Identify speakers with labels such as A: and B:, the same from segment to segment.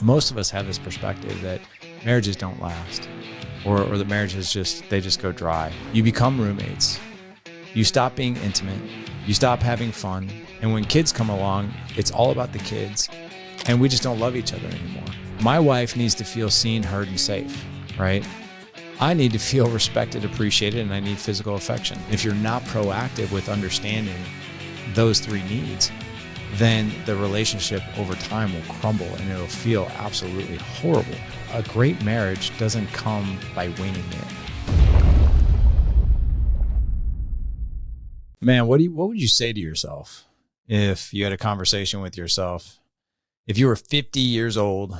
A: most of us have this perspective that marriages don't last, or the marriages they just go dry. You become roommates. You stop being intimate. You stop having fun. And when kids come along, it's all about the kids. And we just don't love each other anymore. My wife needs to feel seen, heard, and safe, right? I need to feel respected, appreciated, and I need physical affection. If you're not proactive with understanding those three needs, then the relationship over time will crumble and it'll feel absolutely horrible. A great marriage doesn't come by winging it. Man, what would you say to yourself if you had a conversation with yourself? If you were 50 years old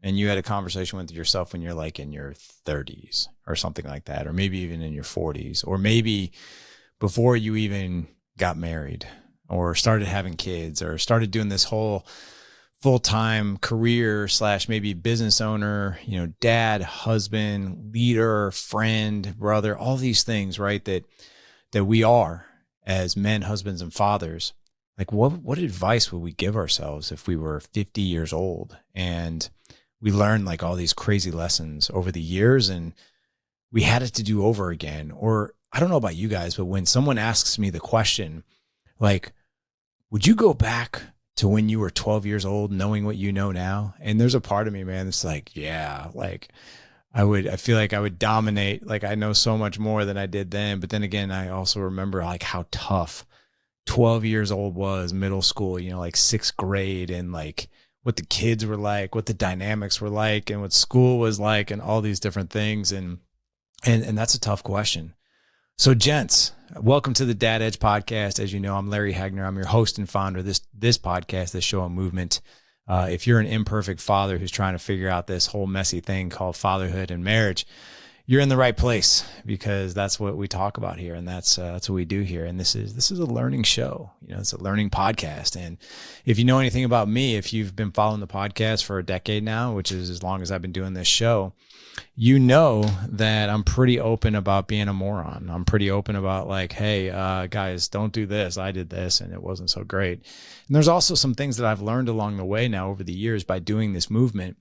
A: and you had a conversation with yourself when you're like in your 30s or something like that, or maybe even in your 40s, or maybe before you even got married or started having kids or started doing this whole full-time career / maybe business owner, dad, husband, leader, friend, brother, all these things, right? That we are as men, husbands, and fathers. Like what advice would we give ourselves if we were 50 years old and we learned like all these crazy lessons over the years and we had it to do over again? Or I don't know about you guys, but when someone asks me the question, like, would you go back to when you were 12 years old knowing what you know now? And there's a part of me, man, that's like, yeah, like I feel like I would dominate. Like I know so much more than I did then. But then again, I also remember like how tough 12 years old was, middle school, like 6th grade, and like what the kids were like, what the dynamics were like, and what school was like, and all these different things. And that's a tough question. So gents, welcome to the Dad Edge podcast. As you know, I'm Larry Hagner. I'm your host and founder of this podcast, this show and movement. If you're an imperfect father who's trying to figure out this whole messy thing called fatherhood and marriage, you're in the right place, because that's what we talk about here. And that's what we do here. And this is a learning show. It's a learning podcast. And if you know anything about me, if you've been following the podcast for a decade now, which is as long as I've been doing this show, you know that I'm pretty open about being a moron. I'm pretty open about like, hey, guys, don't do this. I did this and it wasn't so great. And there's also some things that I've learned along the way now over the years by doing this movement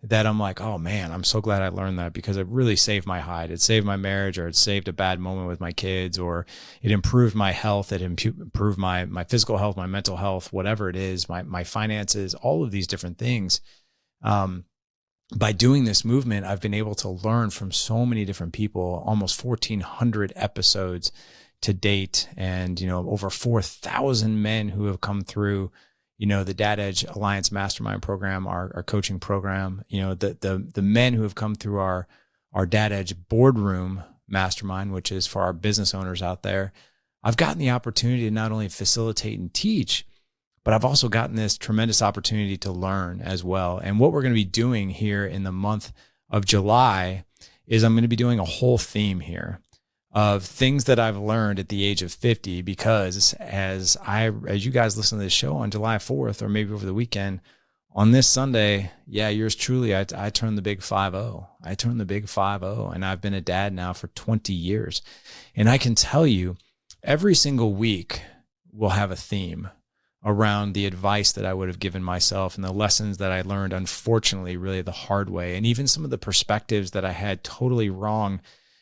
A: that I'm like, oh man, I'm so glad I learned that, because it really saved my hide. It saved my marriage, or it saved a bad moment with my kids, or it improved my health. It improved my physical health, my mental health, whatever it is, my finances, all of these different things. By doing this movement, I've been able to learn from so many different people, almost 1,400 episodes to date, and, over 4,000 men who have come through, the Dad Edge Alliance Mastermind program, our coaching program, the men who have come through our Dad Edge boardroom mastermind, which is for our business owners out there. I've gotten the opportunity to not only facilitate and teach, but I've also gotten this tremendous opportunity to learn as well. And what we're going to be doing here in the month of July is I'm going to be doing a whole theme here of things that I've learned at the age of 50, because as you guys listen to this show on July 4th, or maybe over the weekend, on this Sunday, yeah, yours truly, I turned the big 5-0. I turned the big 5-0, and I've been a dad now for 20 years. And I can tell you, every single week we'll have a theme around the advice that I would have given myself and the lessons that I learned, unfortunately, really the hard way, and even some of the perspectives that I had totally wrong,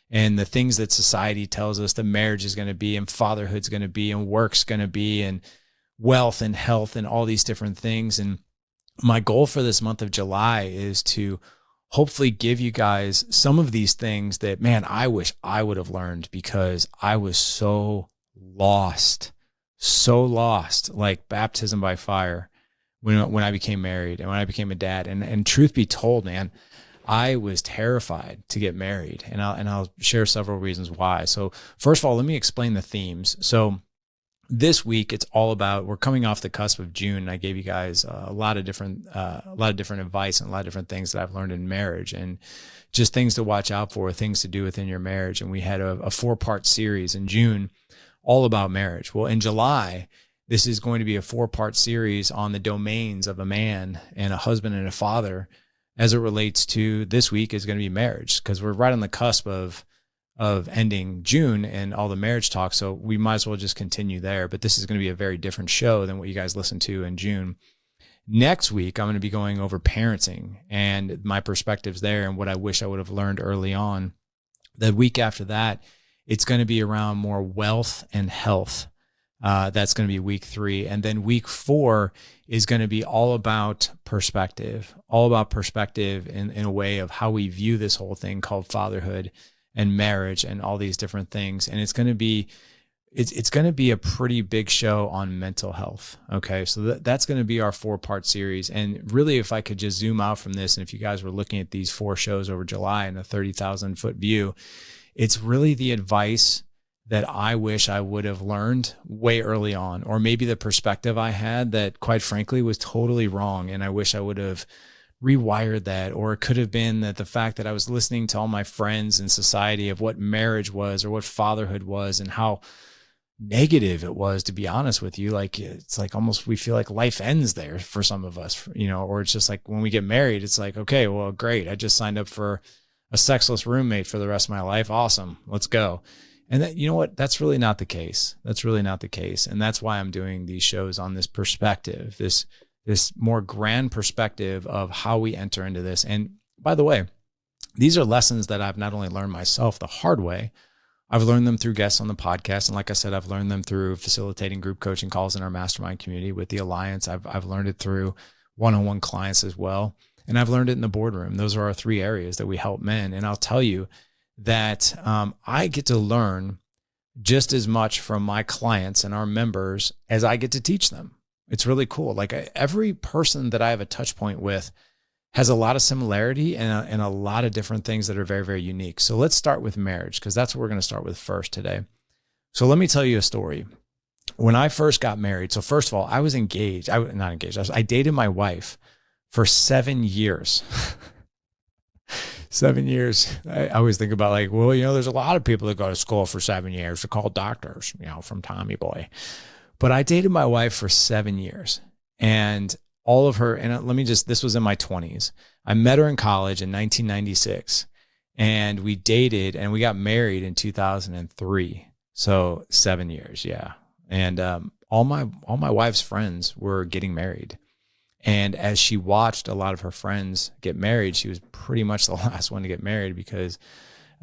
A: and the things that society tells us that marriage is going to be, and fatherhood's going to be, and work's going to be, and wealth and health and all these different things. And my goal for this month of July is to hopefully give you guys some of these things that, man, I wish I would have learned, because I was so lost, like baptism by fire when I became married and when I became a dad. And truth be told, man, I was terrified to get married, and I'll share several reasons why. So first of all, let me explain the themes. So this week, it's all about, we're coming off the cusp of June, and I gave you guys a lot of different advice and a lot of different things that I've learned in marriage, and just things to watch out for, things to do within your marriage. And we had a 4-part series in June all about marriage. Well, in July, this is going to be a 4-part series on the domains of a man and a husband and a father, as it relates to this week is going to be marriage, because we're right on the cusp of ending June and all the marriage talk. So we might as well just continue there. But this is going to be a very different show than what you guys listened to in June. Next week, I'm going to be going over parenting and my perspectives there and what I wish I would have learned early on. The week after that, it's going to be around more wealth and health. That's going to be week 3. And then week 4 is going to be all about perspective in a way of how we view this whole thing called fatherhood and marriage and all these different things. And it's going to be a pretty big show on mental health. Okay. So that's going to be our 4-part series. And really, if I could just zoom out from this, and if you guys were looking at these 4 shows over July in a 30,000 foot view, it's really the advice that I wish I would have learned way early on, or maybe the perspective I had that quite frankly was totally wrong. And I wish I would have rewired that, or it could have been that the fact that I was listening to all my friends in society of what marriage was or what fatherhood was and how negative it was, to be honest with you. Like, it's like almost, we feel like life ends there for some of us, or it's just like when we get married, it's like, okay, well, great. I just signed up for a sexless roommate for the rest of my life. Awesome. Let's go. And that, you know what? That's really not the case. That's really not the case. And that's why I'm doing these shows on this perspective, this more grand perspective of how we enter into this. And by the way, these are lessons that I've not only learned myself the hard way, I've learned them through guests on the podcast. And like I said, I've learned them through facilitating group coaching calls in our mastermind community with the Alliance. I've learned it through one-on-one clients as well. And I've learned it in the boardroom. Those are our 3 areas that we help men. And I'll tell you that I get to learn just as much from my clients and our members as I get to teach them. It's really cool. Like, every person that I have a touch point with has a lot of similarity and a lot of different things that are very, very unique. So let's start with marriage, because that's what we're going to start with first today. So let me tell you a story. When I first got married, so first of all, I was engaged. I dated my wife for 7 years. 7 years. I always think about like, well, there's a lot of people that go to school for 7 years. They're called doctors, from Tommy Boy. But I dated my wife for 7 years, and all of her, and this was in my 20s. I met her in college in 1996, and we dated and we got married in 2003. So 7 years. Yeah. And all my wife's friends were getting married. And as she watched a lot of her friends get married, she was pretty much the last one to get married, because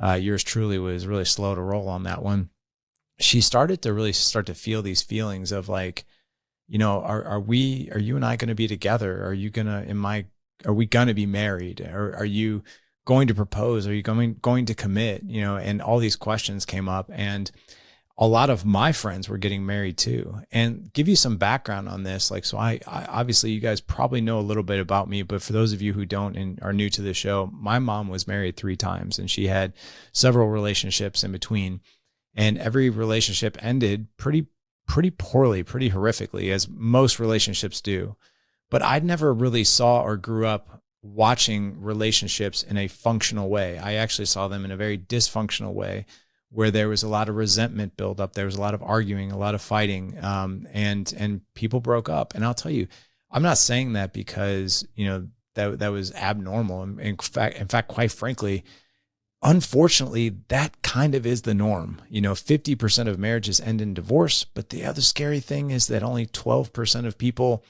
A: yours truly was really slow to roll on that one. She started to feel these feelings of like, are you and I going to be together? Are we going to be married? Or are you going to propose? Are you going to commit? And all these questions came up, and a lot of my friends were getting married too. And give you some background on this. Like, so I obviously you guys probably know a little bit about me, but for those of you who don't and are new to the show, my mom was married 3 times, and she had several relationships in between. And every relationship ended pretty poorly, pretty horrifically, as most relationships do. But I never really saw or grew up watching relationships in a functional way. I actually saw them in a very dysfunctional way, where there was a lot of resentment built up. There was a lot of arguing, a lot of fighting, and people broke up. And I'll tell you, I'm not saying that because, that was abnormal. In fact, quite frankly, unfortunately, that kind of is the norm. 50% of marriages end in divorce, but the other scary thing is that only 12% of people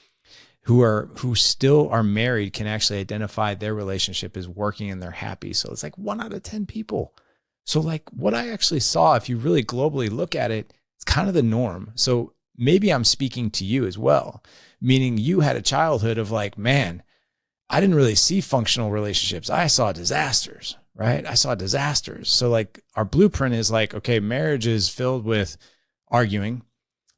A: who still are married can actually identify their relationship as working and they're happy. So it's like 1 out of 10 people. So like what I actually saw, if you really globally look at it, it's kind of the norm. So maybe I'm speaking to you as well, meaning you had a childhood of like, man, I didn't really see functional relationships. I saw disasters, right? I saw disasters. So like our blueprint is like, okay, marriage is filled with arguing.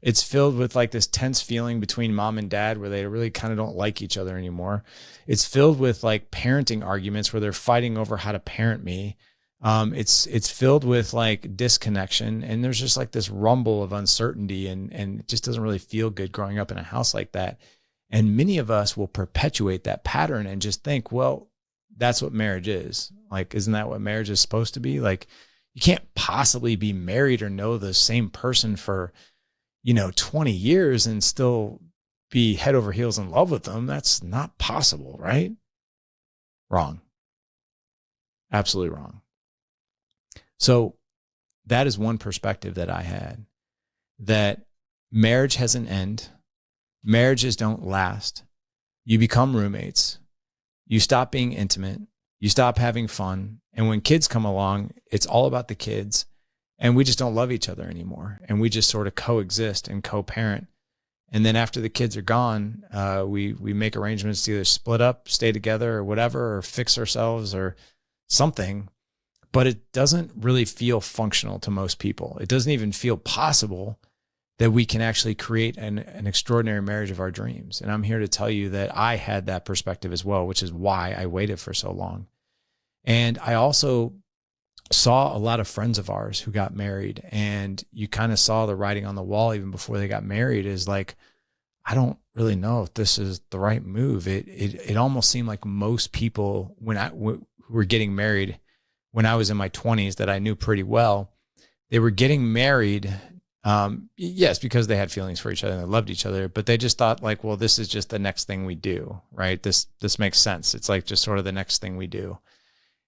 A: It's filled with like this tense feeling between mom and dad where they really kind of don't like each other anymore. It's filled with like parenting arguments where they're fighting over how to parent me. It's filled with like disconnection, and there's just like this rumble of uncertainty, and it just doesn't really feel good growing up in a house like that. And many of us will perpetuate that pattern and just think, well, that's what marriage is. Like, isn't that what marriage is supposed to be? Like, you can't possibly be married or know the same person for, 20 years and still be head over heels in love with them. That's not possible, right? Wrong. Absolutely wrong. So that is one perspective that I had, that marriage has an end. Marriages don't last. you become roommates, you stop being intimate, you stop having fun. And when kids come along, it's all about the kids. And we just don't love each other anymore. And we just sort of coexist and co-parent. And then after the kids are gone, we make arrangements to either split up, stay together or whatever, or fix ourselves or something. But it doesn't really feel functional to most people. It doesn't even feel possible that we can actually create an extraordinary marriage of our dreams. And I'm here to tell you that I had that perspective as well, which is why I waited for so long. And I also saw a lot of friends of ours who got married, and you kind of saw the writing on the wall even before they got married is like, I don't really know if this is the right move. It almost seemed like most people who were getting married when I was in my 20s that I knew pretty well, they were getting married. Yes, because they had feelings for each other and they loved each other, but they just thought like, well, this is just the next thing we do, right? This makes sense. It's like just sort of the next thing we do.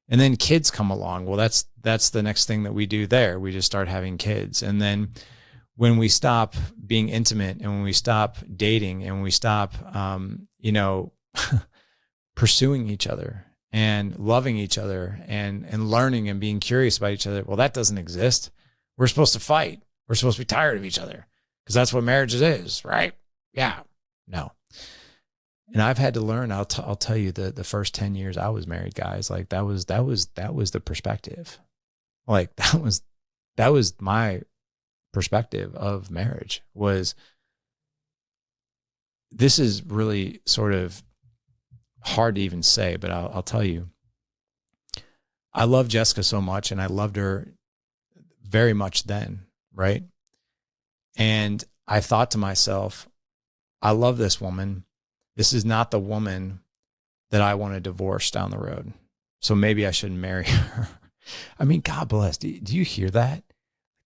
A: And then kids come along. Well, that's the next thing that we do there. We just start having kids. And then when we stop being intimate and when we stop dating and we stop, pursuing each other and loving each other and learning and being curious about each other, well, that doesn't exist. We're supposed to fight. We're supposed to be tired of each other because that's what marriage is, right? Yeah, no. And I've had to learn. I'll tell you the first 10 years I was married, guys. Like that was the perspective. Like that was my perspective of marriage. Was this is really sort of hard to even say, but I'll tell you. I love Jessica so much, and I loved her very much then, right? And I thought to myself, I love this woman. This is not the woman that I want to divorce down the road. So maybe I shouldn't marry her. I mean, God bless. Do you hear that?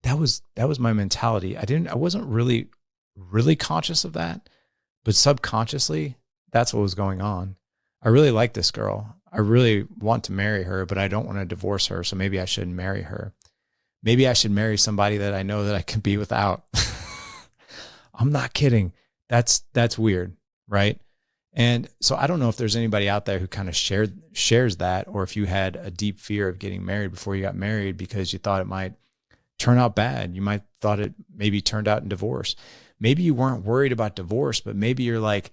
A: That was my mentality. I wasn't really conscious of that, but subconsciously, that's what was going on. I really like this girl. I really want to marry her, but I don't want to divorce her. So maybe I shouldn't marry her. Maybe I should marry somebody that I know that I can be without. I'm not kidding. That's weird, right? And so I don't know if there's anybody out there who kind of shares that, or if you had a deep fear of getting married before you got married because you thought it might turn out bad. You might thought it maybe turned out in divorce. Maybe you weren't worried about divorce, but maybe you're like,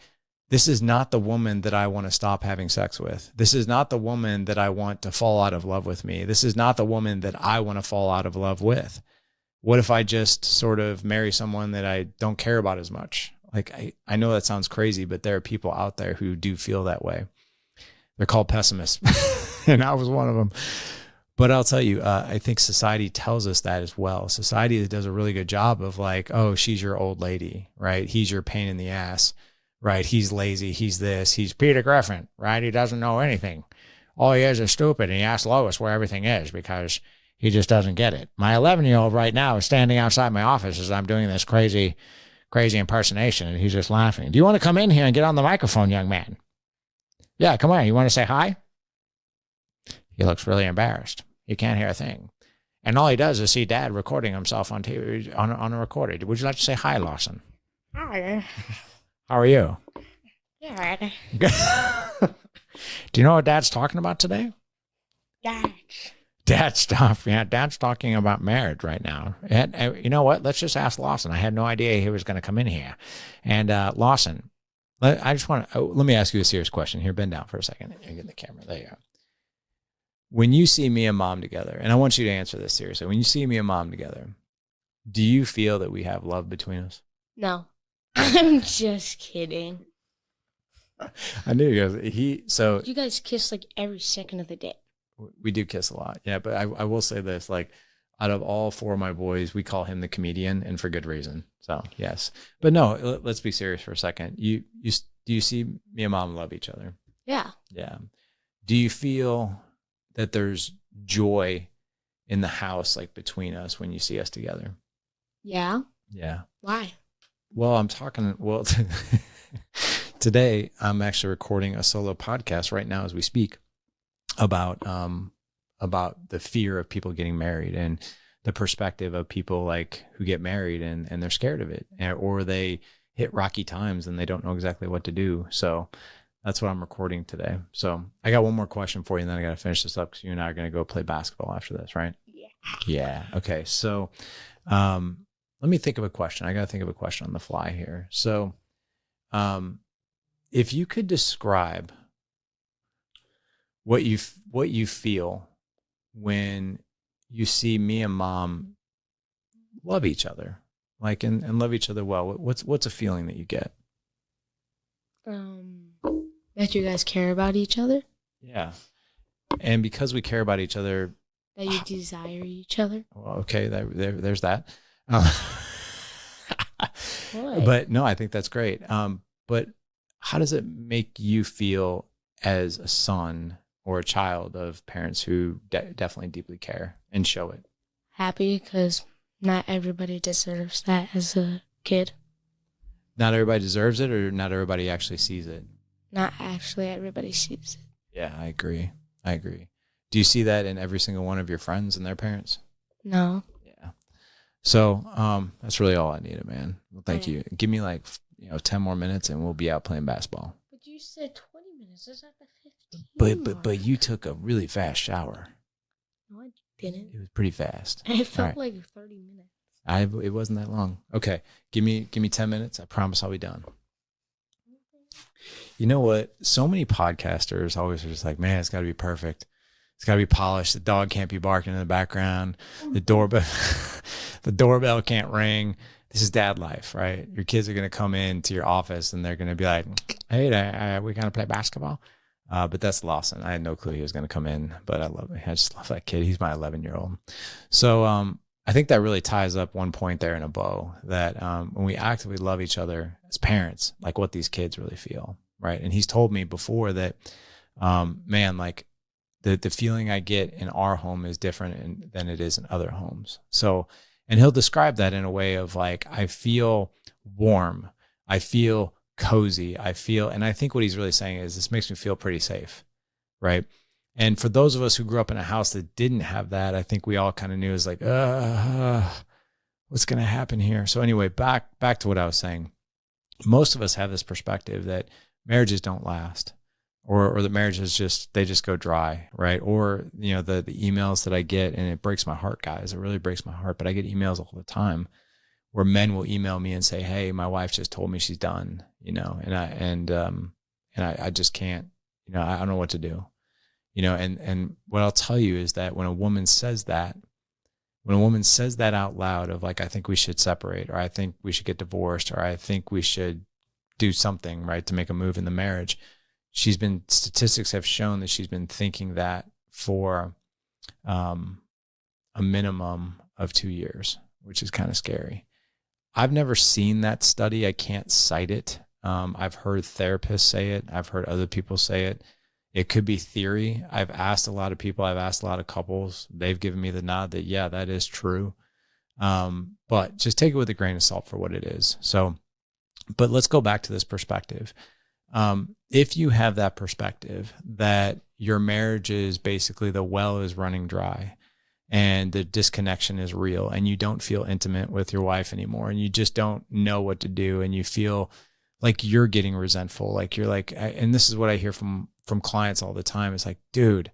A: this is not the woman that I want to stop having sex with. This is not the woman that I want to fall out of love with me. This is not the woman that I want to fall out of love with. What if I just sort of marry someone that I don't care about as much? Like, I know that sounds crazy, but there are people out there who do feel that way. They're called pessimists. And I was one of them. But I'll tell you, I think society tells us that as well. Society does a really good job of like, oh, she's your old lady, right? He's your pain in the ass, right? He's lazy. He's this. He's Peter Griffin, right? He doesn't know anything. All he is stupid. And he asks Lois where everything is because he just doesn't get it. My 11-year-old right now is standing outside my office as I'm doing this crazy impersonation, and he's just laughing. Do you want to come in here and get on the microphone, young man? Yeah, come on. You want to say hi? He looks really embarrassed. He can't hear a thing. And all he does is see Dad recording himself on TV, on a recorder. Would you like to say hi, Lawson?
B: Hi.
A: How are you?
B: Good.
A: Do you know what Dad's talking about today? Dad stuff. Yeah, Dad's talking about marriage right now. And you know what? Let's just ask Lawson. I had no idea he was going to come in here. And Lawson, let me ask you a serious question here. Bend down for a second. You get the camera. There you go. When you see me and Mom together, and I want you to answer this seriously. When you see me and Mom together, do you feel that we have love between us?
B: No. I'm just kidding.
A: I knew you guys.
B: You guys kiss like every second of the day.
A: We do kiss a lot. Yeah, but I will say this, like, out of all four of my boys, we call him the comedian, and for good reason. So, yes. But no, let's be serious for a second. Do you see me and Mom love each other?
B: Yeah.
A: Yeah. Do you feel that there's joy in the house, like, between us when you see us together?
B: Yeah.
A: Yeah.
B: Why?
A: Well, today I'm actually recording a solo podcast right now as we speak about the fear of people getting married and the perspective of people like who get married and they're scared of it, or they hit rocky times and they don't know exactly what to do. So That's what I'm recording today. So I got one more question for you, and then I got to finish this up because you and I are going to go play basketball after this, right?
B: Yeah.
A: Yeah. Okay. So let me think of a question. I got to think of a question on the fly here. So if you could describe what you feel when you see me and mom love each other, like and love each other well, what's a feeling that you get?
B: That you guys care about each other.
A: Yeah. And because we care about each other,
B: That you desire each other.
A: well, okay, there's that.
B: What?
A: But no, I think that's great. But how does it make you feel as a son or a child of parents who definitely deeply care and show it?
B: Happy, because not everybody deserves that as a kid.
A: Not everybody deserves it, or not everybody actually sees it?
B: Not actually everybody sees it.
A: Yeah, I agree. Do you see that in every single one of your friends and their parents?
B: No.
A: Yeah. So that's really all I needed, man. Well, thank you. Give me 10 more minutes and we'll be out playing basketball.
B: But you said 20 minutes. Is that the 15?
A: But you took a really fast shower.
B: No, I didn't.
A: It was pretty fast.
B: It felt
A: right.
B: like 30 minutes.
A: It wasn't that long. Okay. Give me 10 minutes. I promise I'll be done. You know what? So many podcasters always are just like, man, it's got to be perfect. It's got to be polished. The dog can't be barking in the background. The doorbell can't ring. This is dad life, right? Your kids are going to come into your office and they're going to be like, hey, we going to play basketball? But that's Lawson. I had no clue he was going to come in, but I just love that kid. He's my 11-year-old. So I think that really ties up one point there in a bow, that when we actively love each other as parents, like what these kids really feel, right? And he's told me before that, man, like the feeling I get in our home is different than it is in other homes. So, and he'll describe that in a way of like, I feel warm, I feel cozy, and I think what he's really saying is this makes me feel pretty safe, right? And for those of us who grew up in a house that didn't have that, I think we all kind of knew is like, what's going to happen here? So anyway, back to what I was saying. Most of us have this perspective that marriages don't last, or that marriages they just go dry, right? Or, the emails that I get, and it breaks my heart, guys. It really breaks my heart, but I get emails all the time where men will email me and say, hey, my wife just told me she's done, and I just can't, I don't know what to do. And what I'll tell you is that when a woman says that out loud of like, I think we should separate, or I think we should get divorced, or I think we should do something, right, to make a move in the marriage, statistics have shown that she's been thinking that for a minimum of 2 years, which is kind of scary. I've never seen that study. I can't cite it. I've heard therapists say it. I've heard other people say it. It could be theory. I've asked a lot of people. I've asked a lot of couples. They've given me the nod that, yeah, that is true. But just take it with a grain of salt for what it is. So, but let's go back to this perspective. If you have that perspective that your marriage is basically the well is running dry and the disconnection is real and you don't feel intimate with your wife anymore and you just don't know what to do and you feel like you're getting resentful, like you're like, and this is what I hear from clients all the time. It's like, dude,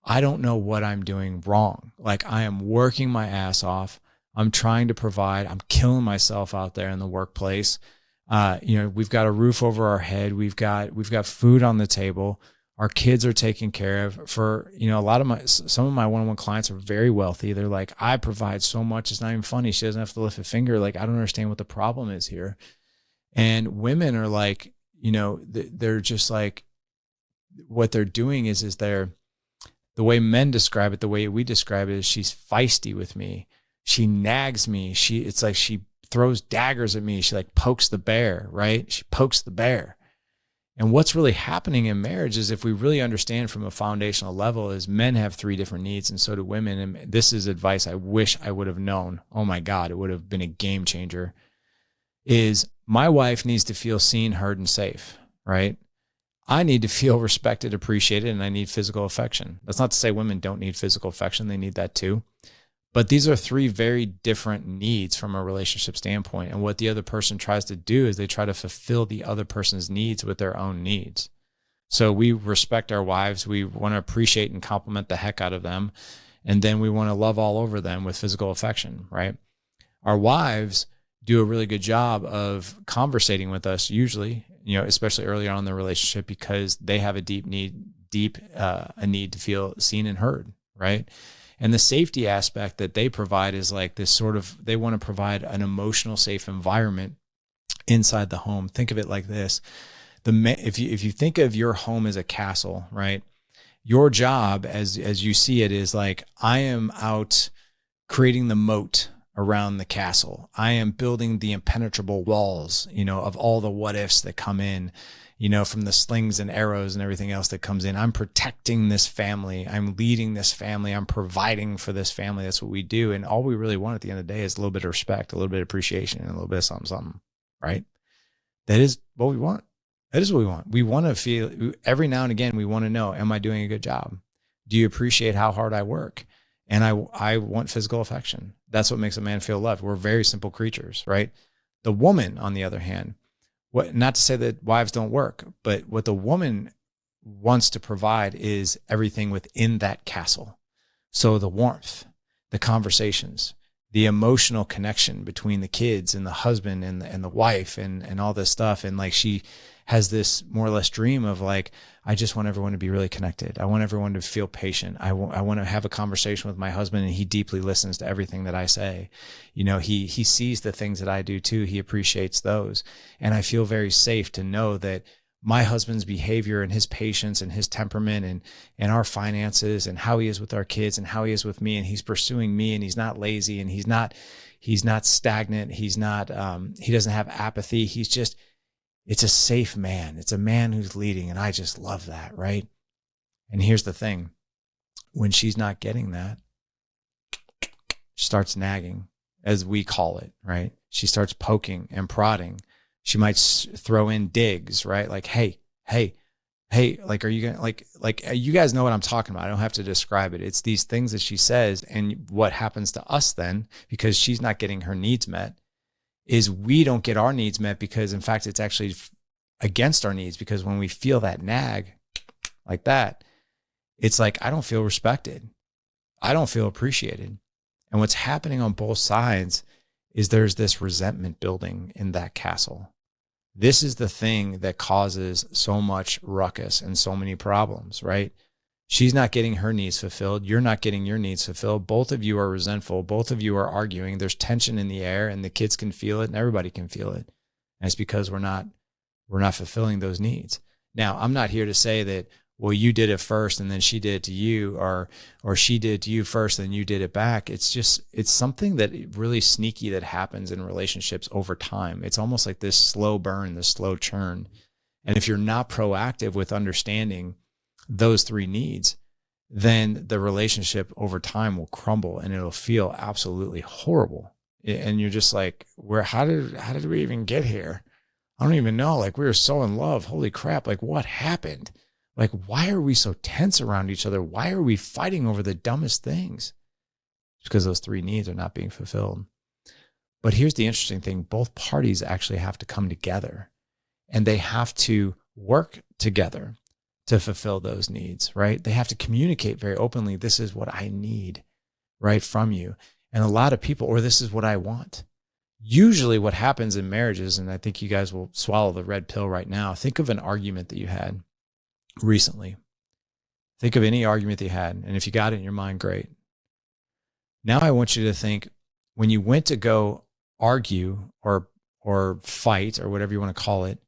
A: I don't know what I'm doing wrong. Like I am working my ass off. I'm trying to provide. I'm killing myself out there in the workplace. We've got a roof over our head. We've got food on the table. Our kids are taken care of. For, some of my one-on-one clients are very wealthy. They're like, I provide so much. It's not even funny. She doesn't have to lift a finger. Like, I don't understand what the problem is here. And women are like, they're just like, what they're doing is the way men describe it, the way we describe it is she's feisty with me. She nags me. It's like she throws daggers at me. She like pokes the bear, right? She pokes the bear. And what's really happening in marriage is, if we really understand from a foundational level, is men have 3 different needs and so do women. And this is advice I wish I would have known. Oh my God, it would have been a game changer. Is my wife needs to feel seen, heard, and safe, right? I need to feel respected, appreciated, and I need physical affection. That's not to say women don't need physical affection. They need that too. But these are 3 very different needs from a relationship standpoint. And what the other person tries to do is they try to fulfill the other person's needs with their own needs. So we respect our wives. We want to appreciate and compliment the heck out of them. And then we want to love all over them with physical affection, right? Our wives do a really good job of conversating with us usually, especially early on in the relationship, because they have a deep need to feel seen and heard, right? And the safety aspect that they provide is like this sort of, they want to provide an emotional safe environment inside the home. Think of it like this. If you think of your home as a castle, right? Your job as you see it is like, I am out creating the moat around the castle. I am building the impenetrable walls, of all the what ifs that come in, from the slings and arrows and everything else that comes in. I'm protecting this family. I'm leading this family. I'm providing for this family. That's what we do. And all we really want at the end of the day is a little bit of respect, a little bit of appreciation, and a little bit of something, right? That is what we want. That is what we want. We want to feel, every now and again, we want to know, am I doing a good job? Do you appreciate how hard I work? And I want physical affection. That's what makes a man feel loved. We're very simple creatures, right? The woman, on the other hand, not to say that wives don't work, but what the woman wants to provide is everything within that castle. So the warmth, the conversations, the emotional connection between the kids and the husband and the wife and all this stuff. And like, she has this more or less dream of like, I just want everyone to be really connected. I want everyone to feel patient. I want to have a conversation with my husband and he deeply listens to everything that I say. He sees the things that I do too. He appreciates those. And I feel very safe to know that my husband's behavior and his patience and his temperament and our finances and how he is with our kids and how he is with me, and he's pursuing me, and he's not lazy, and he's not stagnant. He's not, he doesn't have apathy. It's a safe man. It's a man who's leading. And I just love that. Right. And here's the thing. When she's not getting that, she starts nagging, as we call it. Right. She starts poking and prodding. She might throw in digs, right? Like, hey, like, are you going to like, you guys know what I'm talking about. I don't have to describe it. It's these things that she says. And what happens to us then, because she's not getting her needs met, is we don't get our needs met, because in fact, it's actually against our needs, because when we feel that nag like that, it's like, I don't feel respected. I don't feel appreciated. And what's happening on both sides is there's this resentment building in that castle. This is the thing that causes so much ruckus and so many problems, right? She's not getting her needs fulfilled. You're not getting your needs fulfilled. Both of you are resentful. Both of you are arguing. There's tension in the air, and the kids can feel it and everybody can feel it. And it's because we're not fulfilling those needs. Now, I'm not here to say that, well, you did it first and then she did it to you, or she did it to you first and you did it back. It's something that really sneaky that happens in relationships over time. It's almost like this slow burn, this slow churn. And if you're not proactive with understanding those three needs, then the relationship over time will crumble and it'll feel absolutely horrible. And you're just like, how did we even get here? I don't even know. Like, we were so in love. Holy crap. Like, what happened? Like, why are we so tense around each other? Why are we fighting over the dumbest things? It's because those three needs are not being fulfilled. But here's the interesting thing. Both parties actually have to come together, and they have to work together to fulfill those needs, right? They have to communicate very openly. This is what I need, right, from you. And a lot of people, or this is what I want. Usually what happens in marriages, and I think you guys will swallow the red pill right now. Think of an argument that you had recently. Think of any argument that you had. And if you got it in your mind, great. Now I want you to think, when you went to go argue or fight or whatever you want to call it,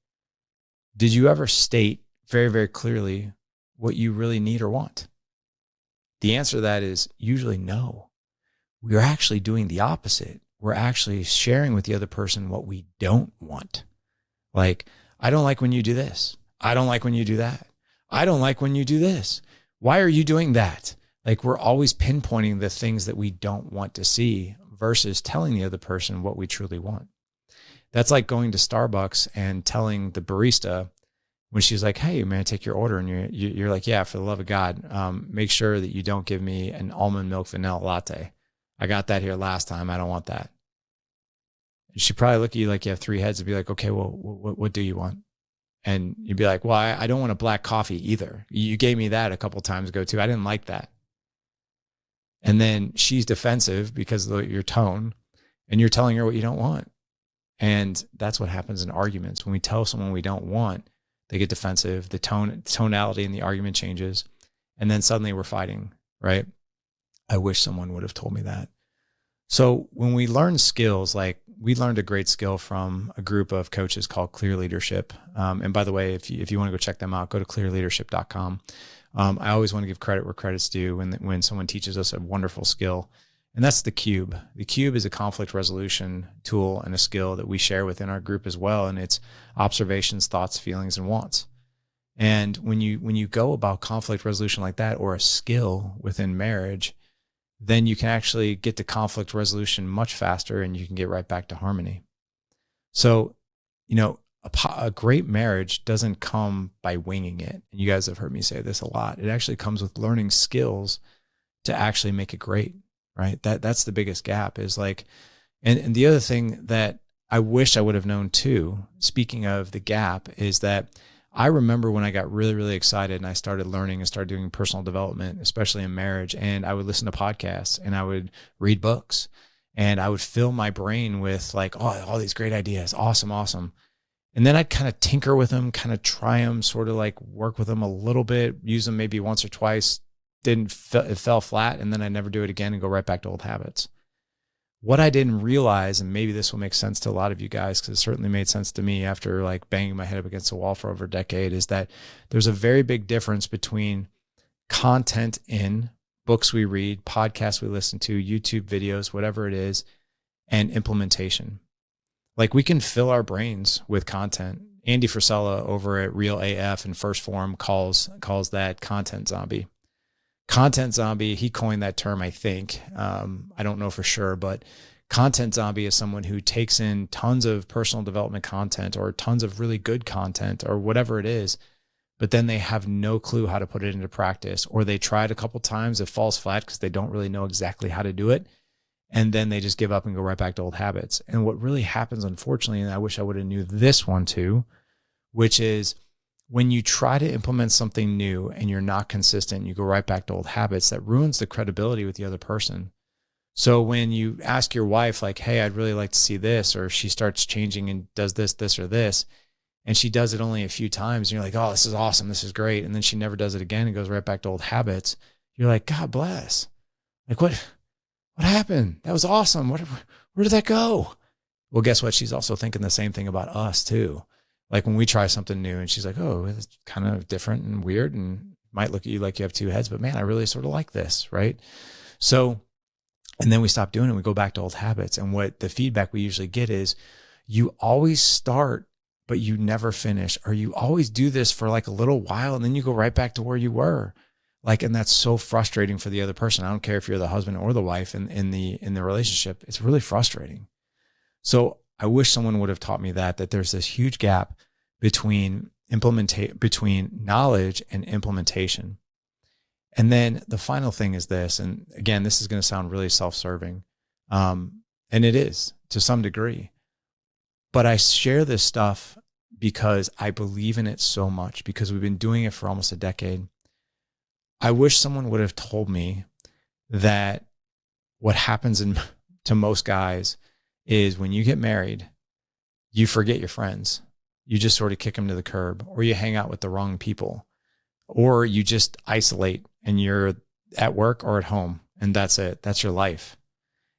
A: did you ever state very, very clearly what you really need or want? The answer to that is usually no. We're actually doing the opposite. We're actually sharing with the other person what we don't want. Like, I don't like when you do this. I don't like when you do that. I don't like when you do this. Why are you doing that? Like, we're always pinpointing the things that we don't want to see versus telling the other person what we truly want. That's like going to Starbucks and telling the barista, when she's like, hey, may I take your order? And you're like, yeah, for the love of God, make sure that you don't give me an almond milk vanilla latte. I got that here last time. I don't want that. She'd probably look at you like you have three heads and be like, okay, well, what do you want? And you'd be like, well, I don't want a black coffee either. You gave me that a couple times ago too. I didn't like that. And then she's defensive because of your tone, and you're telling her what you don't want. And that's what happens in arguments. When we tell someone we don't want, they get defensive. The tonality in the argument changes. And then suddenly we're fighting, right? I wish someone would have told me that. So when we learn skills, like we learned a great skill from a group of coaches called Clear Leadership. And by the way, if you want to go check them out, go to clearleadership.com. I always want to give credit where credit's due when someone teaches us a wonderful skill. And that's the cube. The cube is a conflict resolution tool and a skill that we share within our group as well. And it's observations, thoughts, feelings, and wants. And when you go about conflict resolution like that, or a skill within marriage, then you can actually get to conflict resolution much faster, and you can get right back to harmony. So, a great marriage doesn't come by winging it. And you guys have heard me say this a lot. It actually comes with learning skills to actually make it great, right? That's the biggest gap is like, and the other thing that I wish I would have known too, speaking of the gap, is that I remember when I got really, really excited and I started learning and started doing personal development, especially in marriage, and I would listen to podcasts and I would read books and I would fill my brain with like, oh, all these great ideas. Awesome. And then I'd kind of tinker with them, kind of try them, sort of like work with them a little bit, use them maybe once or twice, it fell flat, and then I never do it again and go right back to old habits. What I didn't realize, and maybe this will make sense to a lot of you guys, because it certainly made sense to me after like banging my head up against the wall for over a decade, is that there's a very big difference between content in books we read, podcasts we listen to, YouTube videos, whatever it is, and implementation. Like we can fill our brains with content. Andy Frisella over at Real AF and First Form calls that content zombie. Content zombie, he coined that term, I think. I don't know for sure, but content zombie is someone who takes in tons of personal development content or tons of really good content or whatever it is, but then they have no clue how to put it into practice, or they try it a couple times, it falls flat because they don't really know exactly how to do it. And then they just give up and go right back to old habits. And what really happens, unfortunately, and I wish I would have knew this one too, which is when you try to implement something new and you're not consistent, you go right back to old habits, that ruins the credibility with the other person. So when you ask your wife, like, hey, I'd really like to see this, or she starts changing and does this, or this, and she does it only a few times, and you're like, oh, this is awesome, this is great. And then she never does it again and goes right back to old habits. You're like, God bless. Like, what happened? That was awesome. Where did that go? Well, guess what? She's also thinking the same thing about us too. Like when we try something new and she's like, oh, it's kind of different and weird and might look at you like you have two heads, but man, I really sort of like this, right? So, and then we stop doing it. We go back to old habits. And what the feedback we usually get is you always start, but you never finish, or you always do this for like a little while and then you go right back to where you were. Like, and that's so frustrating for the other person. I don't care if you're the husband or the wife in the relationship. It's really frustrating. So I wish someone would have taught me that there's this huge gap between knowledge and implementation. And then the final thing is this, and again, this is going to sound really self-serving. And it is to some degree, but I share this stuff because I believe in it so much, because we've been doing it for almost a decade. I wish someone would have told me that what happens to most guys is when you get married, you forget your friends. You just sort of kick them to the curb, or you hang out with the wrong people, or you just isolate and you're at work or at home, and that's it. That's your life.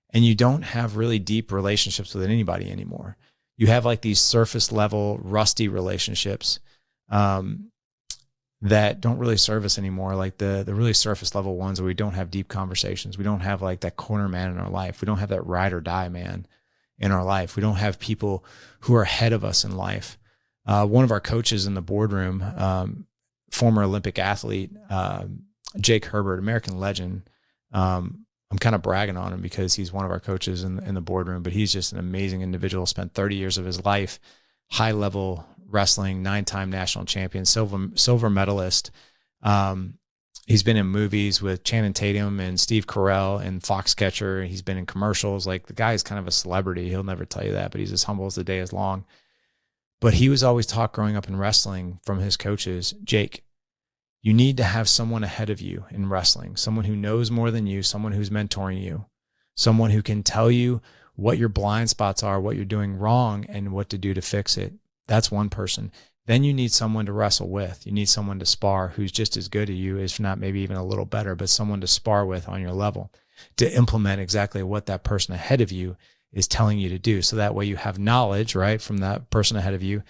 A: And you don't have really deep relationships with anybody anymore. You have like these surface level, rusty relationships that don't really serve us anymore. Like the really surface level ones where we don't have deep conversations. We don't have like that corner man in our life. We don't have that ride or die man in our life. We don't have people who are ahead of us in life. One of our coaches in the boardroom, former Olympic athlete, Jake Herbert, American legend. I'm kind of bragging on him because he's one of our coaches in the boardroom, but he's just an amazing individual. Spent 30 years of his life, high level wrestling, 9-time national champion, silver medalist. He's been in movies with Channing Tatum and Steve Carell and Foxcatcher. He's been in commercials. Like, the guy is kind of a celebrity. He'll never tell you that, but he's as humble as the day is long. But he was always taught growing up in wrestling from his coaches, Jake, you need to have someone ahead of you in wrestling, someone who knows more than you, someone who's mentoring you, someone who can tell you what your blind spots are, what you're doing wrong, and what to do to fix it. That's one person. Then you need someone to wrestle with. You need someone to spar who's just as good as you, if not maybe even a little better, but someone to spar with on your level to implement exactly what that person ahead of you is telling you to do. So that way you have knowledge, right, from that person ahead of you.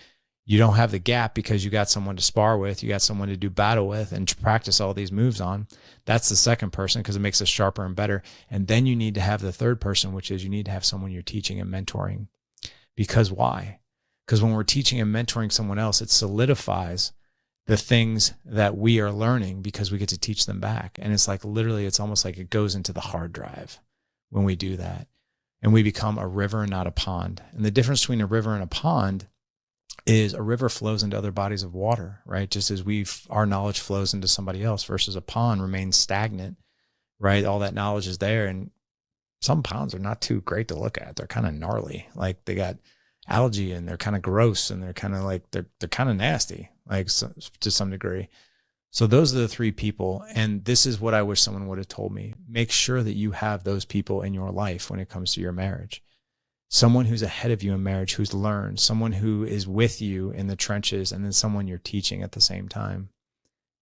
A: You don't have the gap because you got someone to spar with, you got someone to do battle with and to practice all these moves on. That's the second person because it makes us sharper and better. And then you need to have the third person, which is you need to have someone you're teaching and mentoring. Because why? Because when we're teaching and mentoring someone else, it solidifies the things that we are learning because we get to teach them back. And it's like literally, it's almost like it goes into the hard drive when we do that. And we become a river and not a pond. And the difference between a river and a pond is a river flows into other bodies of water, right? Just as our knowledge flows into somebody else versus a pond remains stagnant, right? All that knowledge is there. And some ponds are not too great to look at. They're kind of gnarly. Like they got algae and they're kind of gross and they're kind of like, they're kind of nasty, like to some degree. So those are the three people. And this is what I wish someone would have told me. Make sure that you have those people in your life when it comes to your marriage. Someone who's ahead of you in marriage, who's learned, someone who is with you in the trenches, and then someone you're teaching at the same time,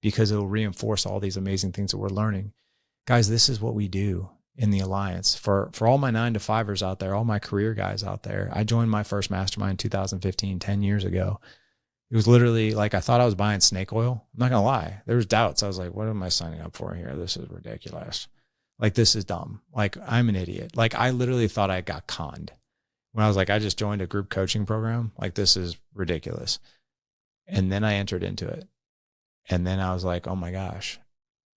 A: because it'll reinforce all these amazing things that we're learning. Guys, this is what we do in the Alliance. For all my 9-to-5ers out there, all my career guys out there, I joined my first mastermind in 2015, 10 years ago. It was literally like I thought I was buying snake oil. I'm not going to lie. There was doubts. I was like, what am I signing up for here? This is ridiculous. Like, this is dumb. Like, I'm an idiot. Like, I literally thought I got conned. When I was like, I just joined a group coaching program. Like, this is ridiculous. And then I entered into it. And then I was like, oh my gosh,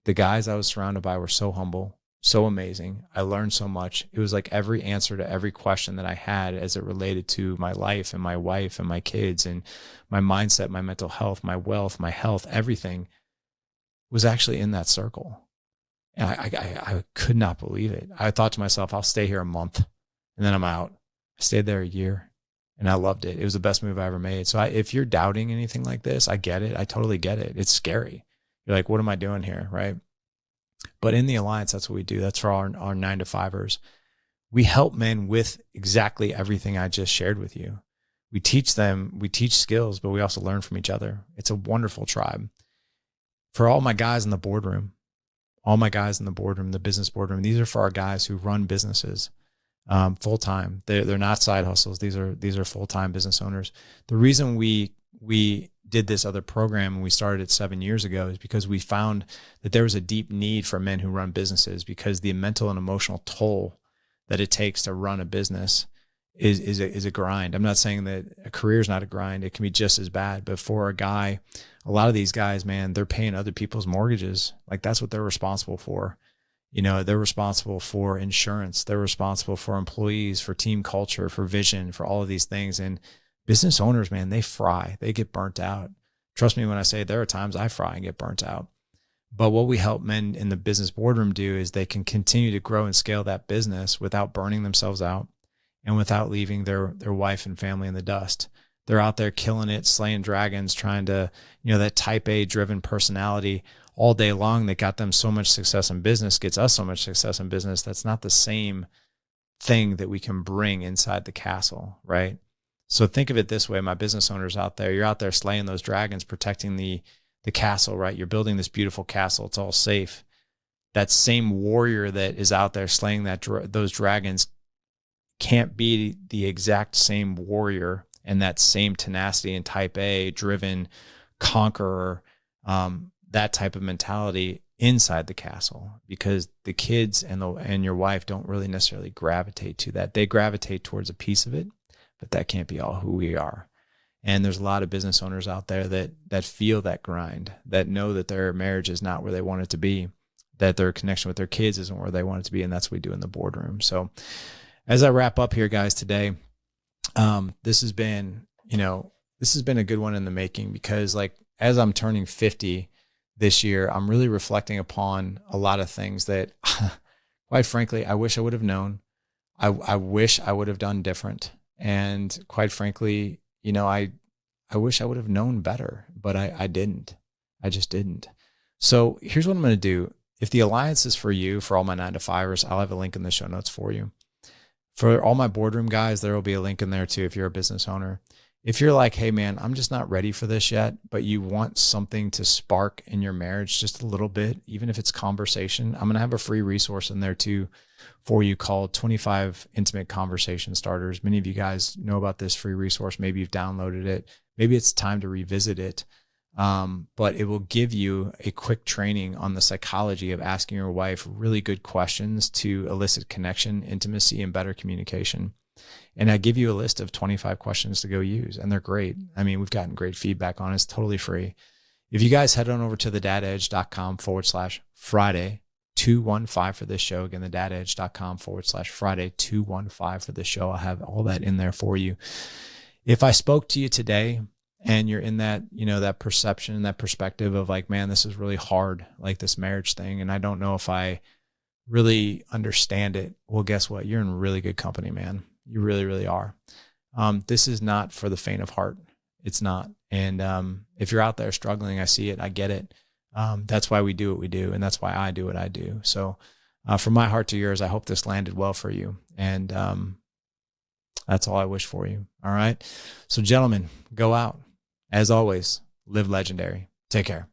A: the guys I was surrounded by were so humble, so amazing. I learned so much. It was like every answer to every question that I had as it related to my life and my wife and my kids and my mindset, my mental health, my wealth, my health, everything was actually in that circle. And I could not believe it. I thought to myself, I'll stay here a month and then I'm out. I stayed there a year and I loved it. It was the best move I ever made. So if you're doubting anything like this, I get it. I totally get it. It's scary. You're like, what am I doing here? Right. But in the Alliance, that's what we do. That's for our 9-to-5ers. We help men with exactly everything I just shared with you. We teach them, we teach skills, but we also learn from each other. It's a wonderful tribe. For all my guys in the boardroom, the business boardroom, these are for our guys who run businesses. Full-time. They're not side hustles. These are full-time business owners. The reason we did this other program and we started it 7 years ago is because we found that there was a deep need for men who run businesses, because the mental and emotional toll that it takes to run a business is a grind. I'm not saying that a career is not a grind. It can be just as bad, but for a guy, a lot of these guys, man, they're paying other people's mortgages. Like, that's what they're responsible for. You know, they're responsible for insurance. They're responsible for employees, for team culture, for vision, for all of these things. And business owners, man, they fry. They get burnt out. Trust me when I say there are times I fry and get burnt out. But what we help men in the business boardroom do is they can continue to grow and scale that business without burning themselves out and without leaving their wife and family in the dust. They're out there killing it, slaying dragons, trying to, that type A driven personality all day long that got them so much success in business, gets us so much success in business. That's not the same thing that we can bring inside the castle, right? So think of it this way, my business owners out there, you're out there slaying those dragons, protecting the castle, right? You're building this beautiful castle. It's all safe. That same warrior that is out there slaying those dragons can't be the exact same warrior and that same tenacity and type A driven conqueror, that type of mentality inside the castle, because the kids and your wife don't really necessarily gravitate to that. They gravitate towards a piece of it, but that can't be all who we are. And there's a lot of business owners out there that feel that grind, that know that their marriage is not where they want it to be, that their connection with their kids isn't where they want it to be. And that's what we do in the boardroom. So as I wrap up here, guys, today, this has been a good one in the making, because like, as I'm turning 50 this year, I'm really reflecting upon a lot of things that quite frankly, I wish I would have known. I wish I would have done different. And quite frankly, I wish I would have known better, but I didn't. I just didn't. So here's what I'm going to do. If the alliance is for you, for all my 9-to-5ers, I'll have a link in the show notes for you. For all my boardroom guys, there will be a link in there too if you're a business owner. If you're like, hey man, I'm just not ready for this yet, but you want something to spark in your marriage just a little bit, even if it's conversation, I'm going to have a free resource in there too for you called 25 Intimate Conversation Starters. Many of you guys know about this free resource. Maybe you've downloaded it. Maybe it's time to revisit it. But it will give you a quick training on the psychology of asking your wife really good questions to elicit connection, intimacy, and better communication. And I give you a list of 25 questions to go use, and they're great. I mean, we've gotten great feedback on it. It's totally free. If you guys head on over to thedadedge.com/Friday 215 for this show, again, thedadedge.com/Friday 215 for this show, I'll have all that in there for you. If I spoke to you today and you're in that, that perception, that perspective of like, man, this is really hard, like this marriage thing, and I don't know if I really understand it. Well, guess what? You're in really good company, man. You really, really are. This is not for the faint of heart. It's not. And if you're out there struggling, I see it. I get it. That's why we do what we do. And that's why I do what I do. So from my heart to yours, I hope this landed well for you. And that's all I wish for you. All right. So gentlemen, go out. As always, live legendary. Take care.